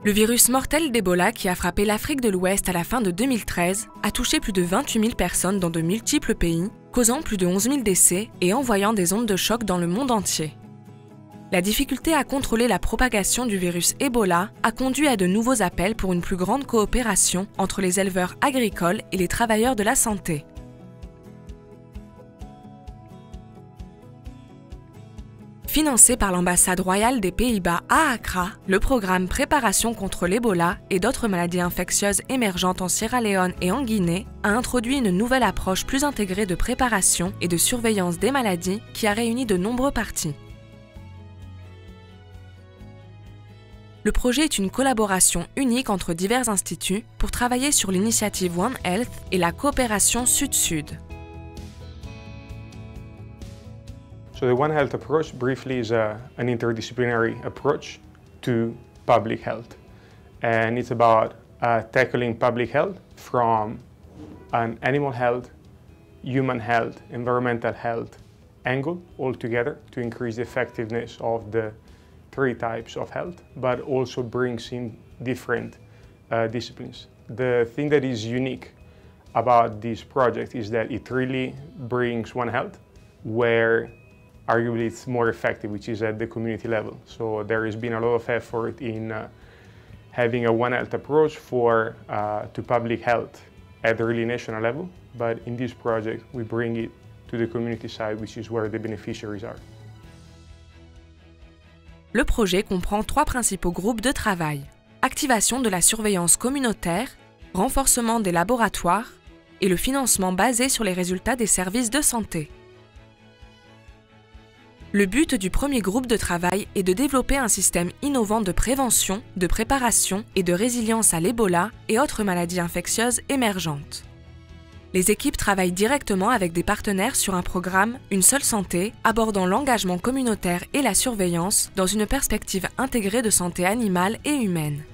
Le virus mortel d'Ebola qui a frappé l'Afrique de l'Ouest à la fin de 2013 a touché plus de 28 000 personnes dans de multiples pays, causant plus de 11 000 décès et envoyant des ondes de choc dans le monde entier. La difficulté à contrôler la propagation du virus Ebola a conduit à de nouveaux appels pour une plus grande coopération entre les éleveurs agricoles et les travailleurs de la santé. Financé par l'ambassade royale des Pays-Bas à Accra, le programme Préparation contre l'Ebola et d'autres maladies infectieuses émergentes en Sierra Leone et en Guinée a introduit une nouvelle approche plus intégrée de préparation et de surveillance des maladies qui a réuni de nombreux partis. Le projet est une collaboration unique entre divers instituts pour travailler sur l'initiative One Health et la coopération Sud-Sud. So the One Health approach briefly is an interdisciplinary approach to public health. And it's about tackling public health from an animal health, human health, environmental health angle altogether to increase the effectiveness of the three types of health, but also brings in different disciplines. The thing that is unique about this project is that it really brings One Health where arguably it's more effective, which is at the community level. So there has been a lot of effort in having a One Health approach to public health at the really national level, but in this project we bring it to the community side, which is where the beneficiaries are. Le projet comprend 3 principaux groupes de travail: activation de la surveillance communautaire, renforcement des laboratoires et le financement basé sur les résultats des services de santé. Le but du premier groupe de travail est de développer un système innovant de prévention, de préparation et de résilience à l'Ebola et autres maladies infectieuses émergentes. Les équipes travaillent directement avec des partenaires sur un programme Une seule santé, abordant l'engagement communautaire et la surveillance dans une perspective intégrée de santé animale et humaine.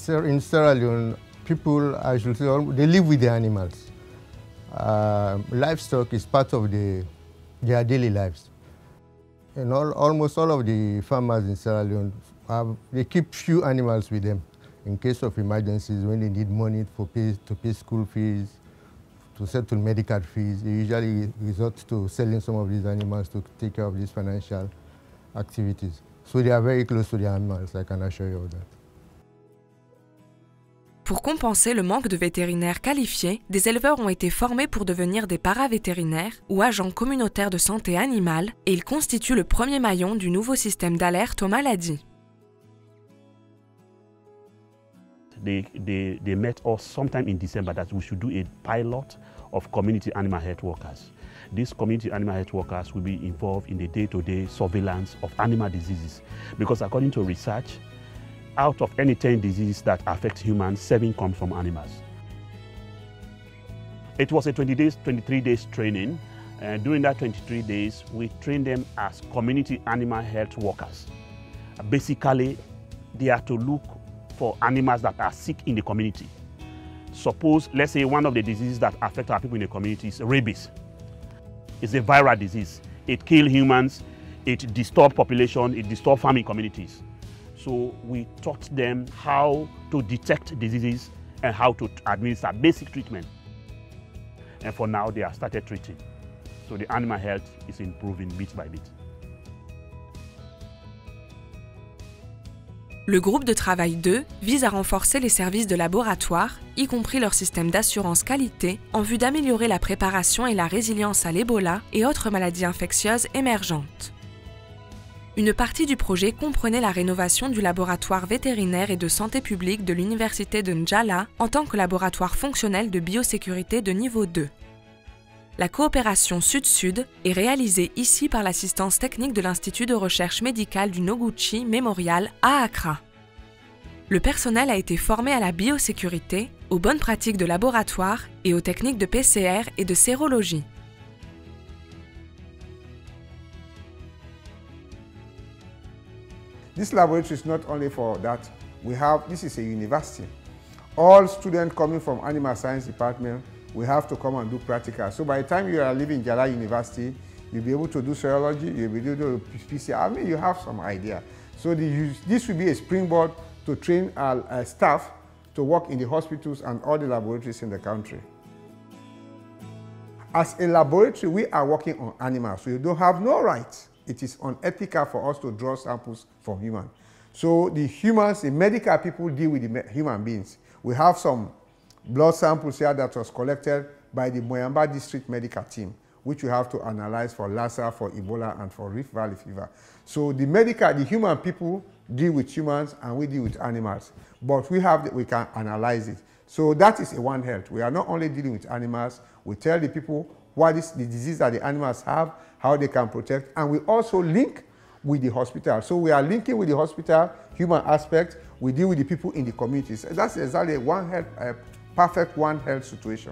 In Sierra Leone, people actually they live with the animals. Livestock is part of their daily lives. And almost all of the farmers in Sierra Leone, they keep few animals with them in case of emergencies, when they need money to pay school fees, to settle medical fees. They usually resort to selling some of these animals to take care of these financial activities. So they are very close to the animals, I can assure you of that. Pour compenser le manque de vétérinaires qualifiés, des éleveurs ont été formés pour devenir des paravétérinaires ou agents communautaires de santé animale et ils constituent le premier maillon du nouveau système d'alerte aux maladies. They met us sometime in December that we should do a pilot of community animal health workers. These community animal health workers will be involved in the day-to-day surveillance of animal diseases because according to research, out of any 10 diseases that affect humans, 7 come from animals. It was a 23 days training. During that 23 days, we trained them as community animal health workers. Basically, they are to look for animals that are sick in the community. Suppose, let's say one of the diseases that affect our people in the community is rabies. It's a viral disease. It kills humans, it disturbs population, it disturbs farming communities. So we taught them how to detect diseases and how to administer basic treatment. And for now, they have started treating. So the animal health is improving bit by bit. Le groupe de travail 2 vise à renforcer les services de laboratoire, y compris leur système d'assurance qualité, en vue d'améliorer la préparation et la résilience à l'Ebola et autres maladies infectieuses émergentes. Une partie du projet comprenait la rénovation du laboratoire vétérinaire et de santé publique de l'université de Njala en tant que laboratoire fonctionnel de biosécurité de niveau 2. La coopération Sud-Sud est réalisée ici par l'assistance technique de l'Institut de recherche médicale du Noguchi Memorial à Accra. Le personnel a été formé à la biosécurité, aux bonnes pratiques de laboratoire et aux techniques de PCR et de sérologie. This laboratory is not only for that. This is a university. all students coming from animal science department, we have to come and do practical. So by the time you are leaving Jala University, you'll be able to do serology, you'll be able to do PCR. I mean, you have some idea. So this will be a springboard to train our staff to work in the hospitals and all the laboratories in the country. As a laboratory, we are working on animals, so you don't have no right. It is unethical for us to draw samples from humans. So the humans, the medical people deal with the human beings. We have some blood samples here that was collected by the Moyamba District Medical Team, which we have to analyze for Lassa, for Ebola, and for Rift Valley fever. So the human people deal with humans and we deal with animals. But we can analyze it. So that is a One Health. We are not only dealing with animals, we tell the people what is the disease that the animals have, how they can protect, and we also link with the hospital. So we are linking with the hospital, human aspect, we deal with the people in the communities. That's exactly a One Health, a perfect One Health situation.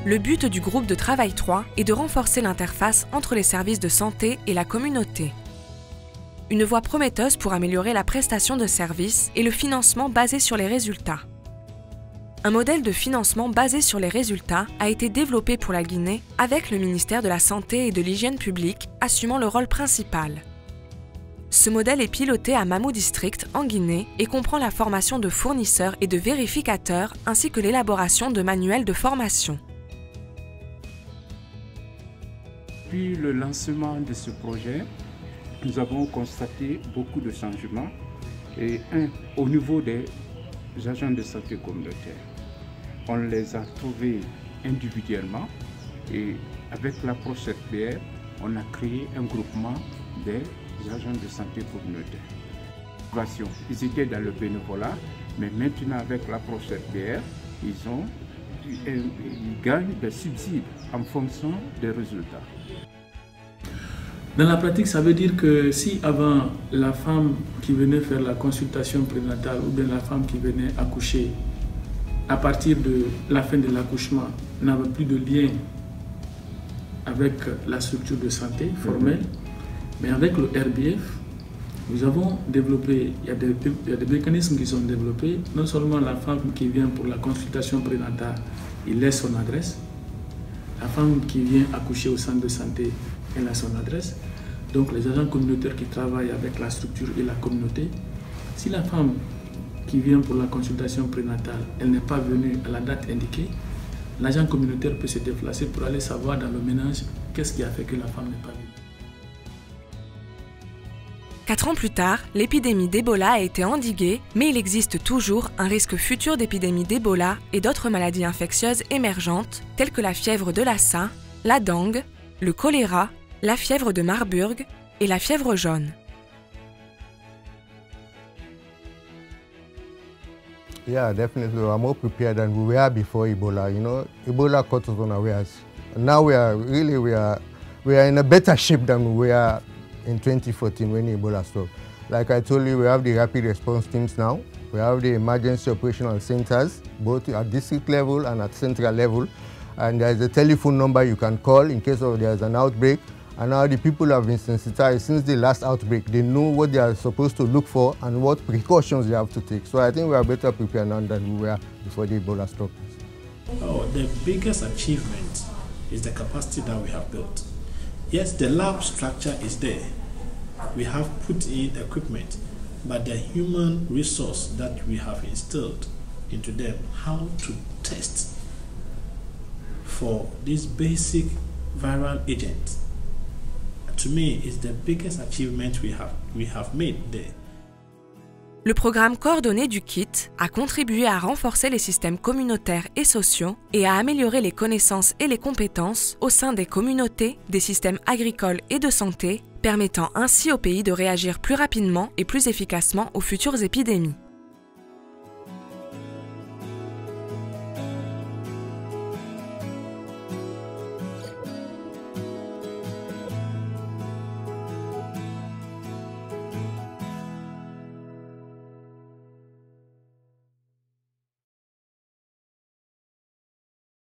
Le but du groupe de travail 3 est de renforcer l'interface entre les services de santé et la communauté. Une voie prometteuse pour améliorer la prestation de services et le financement basé sur les résultats. Un modèle de financement basé sur les résultats a été développé pour la Guinée avec le ministère de la Santé et de l'Hygiène publique assumant le rôle principal. Ce modèle est piloté à Mamou District en Guinée et comprend la formation de fournisseurs et de vérificateurs ainsi que l'élaboration de manuels de formation. Depuis le lancement de ce projet, nous avons constaté beaucoup de changements. Et au niveau des agents de santé communautaire, on les a trouvés individuellement et avec l'approche FPR, on a créé un groupement des agents de santé communautaire. Ils étaient dans le bénévolat, mais maintenant avec l'approche FPR, ils gagnent des subsides en fonction des résultats. Dans la pratique, ça veut dire que si avant la femme qui venait faire la consultation prénatale ou bien la femme qui venait accoucher, à partir de la fin de l'accouchement, n'avait plus de lien avec la structure de santé formelle, mais avec le RBF, nous avons développé, il y a des mécanismes qui sont développés, non seulement la femme qui vient pour la consultation prénatale, il laisse son adresse, la femme qui vient accoucher au centre de santé, elle a son adresse. Donc les agents communautaires qui travaillent avec la structure et la communauté, si la femme qui vient pour la consultation prénatale, elle n'est pas venue à la date indiquée, l'agent communautaire peut se déplacer pour aller savoir dans le ménage qu'est-ce qui a fait que la femme n'est pas venue. 4 ans plus tard, l'épidémie d'Ebola a été endiguée, mais il existe toujours un risque futur d'épidémie d'Ebola et d'autres maladies infectieuses émergentes, telles que la fièvre de Lassa, la dengue, le choléra, la fièvre de Marburg et la fièvre jaune. Yeah, definitely. We're more prepared than we were before Ebola. You know, Ebola caught us unawares. Now we are in a better shape than we were in 2014 when Ebola struck. Like I told you, we have the rapid response teams now. We have the emergency operational centers, both at district level and at central level. And there's a telephone number you can call in case there's an outbreak. And now the people have been sensitized since the last outbreak. They know what they are supposed to look for and what precautions they have to take. So I think we are better prepared now than we were before the Ebola struck. Oh, the biggest achievement is the capacity that we have built. Yes, the lab structure is there. We have put in equipment, but the human resource that we have instilled into them, how to test for this basic viral agent, to me, is the biggest achievement we have made there. Le programme coordonné du KIT a contribué à renforcer les systèmes communautaires et sociaux et à améliorer les connaissances et les compétences au sein des communautés, des systèmes agricoles et de santé, permettant ainsi au pays de réagir plus rapidement et plus efficacement aux futures épidémies.